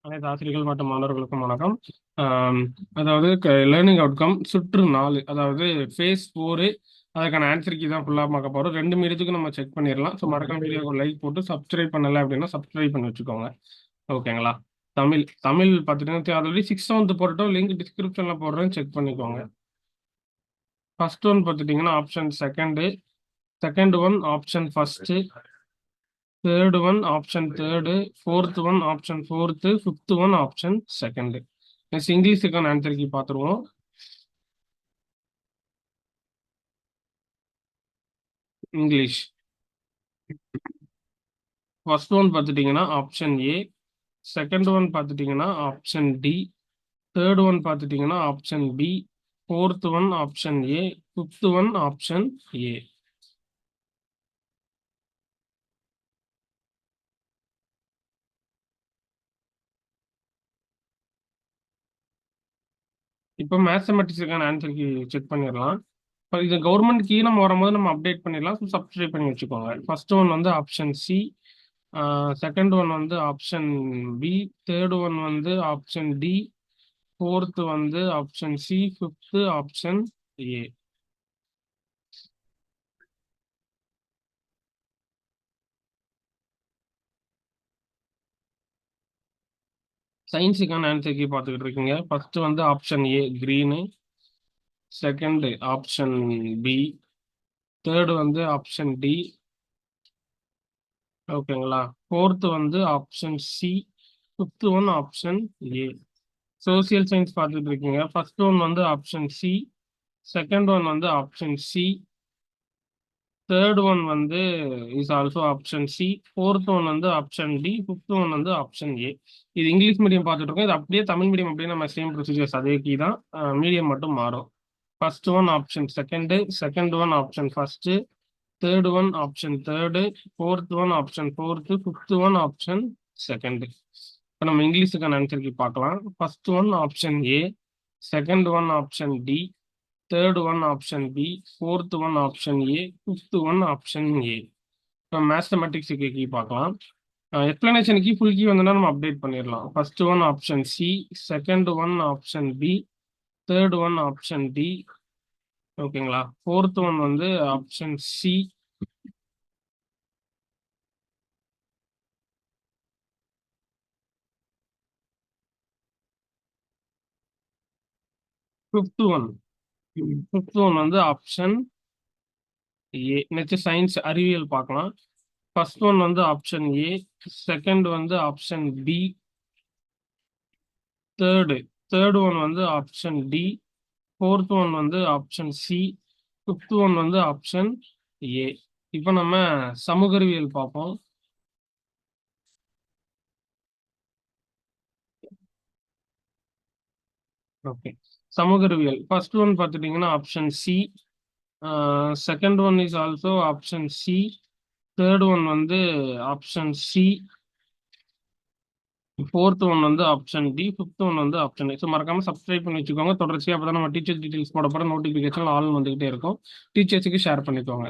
அனைத்து ஆசிரியர்கள் மற்றும் மாணவர்களுக்கும் வணக்கம். ஆம், அதாவது லேர்னிங் அவுட்கம் சுற்று 4, அதாவது ஃபேஸ் 4, அதுக்கான ஆன்சர் கீ தான் ஃபுல்லாக பார்க்க போகிறோம். 2 மீடியத்துக்கு நம்ம செக் பண்ணிடலாம். ஸோ மறக்காம வீடியோக்கு ஒரு லைக் போட்டு சப்ஸ்கிரைப் பண்ணலை அப்படின்னா சப்ஸ்கிரைப் பண்ணி வச்சுக்கோங்க. ஓகேங்களா? தமிழ் தமிழ் பார்த்துட்டீங்கன்னா ஆல்ரெடி 6th போட்டோம், லிங்க் டிஸ்கிரிப்ஷனில் போடுறேன், செக் பண்ணிக்கோங்க. ஃபர்ஸ்ட் ஒன் பார்த்துட்டிங்கன்னா option second one option first, third one option third, fourth one option fourth, fifth one option second. Next இங்கிலீஷுக்கான ஆன்சர் கீ பார்த்துருவோம். இங்கிலீஷ் ஃபர்ஸ்ட் ஒன் பார்த்துட்டிங்கன்னா ஆப்ஷன் ஏ, செகண்ட் ஒன் பார்த்துட்டிங்கன்னா option D, third one பார்த்துட்டிங்கன்னா option B, fourth one option A, fifth one option A. இப்போ மேத்தமெட்டிக்ஸுக்கான answer key check பண்ணிடலாம். இப்போ இது கவர்மெண்ட் கீ நம்ம வரும்போது நம்ம அப்டேட் பண்ணிடலாம். ஸோ சப்ஸ்கிரைப் பண்ணி வச்சுக்கோங்க. ஃபர்ஸ்ட் ஒன் வந்து ஆப்ஷன் சி, செகண்ட் ஒன் வந்து ஆப்ஷன் பி, தேர்ட் ஒன் வந்து ஆப்ஷன் டி, ஃபோர்த் வந்து option C, fifth option A. சயின்ஸுக்கான ஆன்சர் கீ பார்த்துக்கிட்டு இருக்கீங்க. ஃபர்ஸ்ட் வந்து option A green, second option B, third வந்து ஆப்ஷன் டி, ஓகேங்களா? ஃபோர்த் வந்து option C, fifth one option A. Social science பார்த்துட்டு இருக்கீங்க. ஃபர்ஸ்ட் ஒன் வந்து ஆப்ஷன் சி, செகண்ட் ஒன் வந்து ஆப்ஷன் சி, தேர்ட் ஒன் வந்து is also option C, fourth one வந்து option D, fifth one வந்து option ஏ. இது இங்கிலீஷ் மீடியம் பார்த்துட்டு இருக்கோம். இது அப்படியே தமிழ் மீடியம் அப்படியே நம்ம சேம் ப்ரொசீஜர்ஸ் அதே கீ தான், மீடியம் மட்டும் மாறும். First one option second, second one option first, third one option third, fourth one option fourth, fifth one option second. இப்போ நம்ம இங்கிலீஷுக்கான ஆன்சர் கீ பார்க்கலாம். First one option A, second one option D, third one option B, fourth one option A, fifth one option A. இப்போ மேத்தமெட்டிக்ஸுக்கு key பார்க்கலாம். Explanation key full key வந்தோன்னா நம்ம update பண்ணிடலாம். First one option C, second one option B, third one option D, ஓகேங்களா? Fourth one வந்து option C, fifth one வந்து option A. Next science அறிவியல் பார்க்கலாம். ஃபர்ஸ்ட் ஒன் வந்து ஆப்ஷன் ஏ, செகண்ட் வந்து ஆப்ஷன் பி, தேர்ட் ஒன் வந்து option D, fourth one வந்து option C, fifth one வந்து ஆப்ஷன் ஏ. இப்போ நம்ம சமூக அறிவியல் பார்ப்போம். ஓகே, சமூக அறிவியல் ஃபர்ஸ்ட் ஒன் பார்த்துட்டீங்கன்னா option C, second one is also option C, third one வந்து ஆப்ஷன் சி, ஃபோர்த் ஒன் வந்து ஆப்ஷன் டி, ஃபிஃப்த் ஒன் வந்து ஆப்ஷன் ஏ. ஸோ மறக்காம சப்ஸ்கிரைப் பண்ணி வச்சுக்கோங்க. தொடர்ச்சியாக அப்போ தான் நம்ம டீச்சர்ஸ் டீடைல்ஸ் போட போகிற நோட்டிஃபிகேஷன் ஆல் வந்துகிட்டே இருக்கும். டீச்சர்ஸுக்கு ஷேர் பண்ணிக்கோங்க.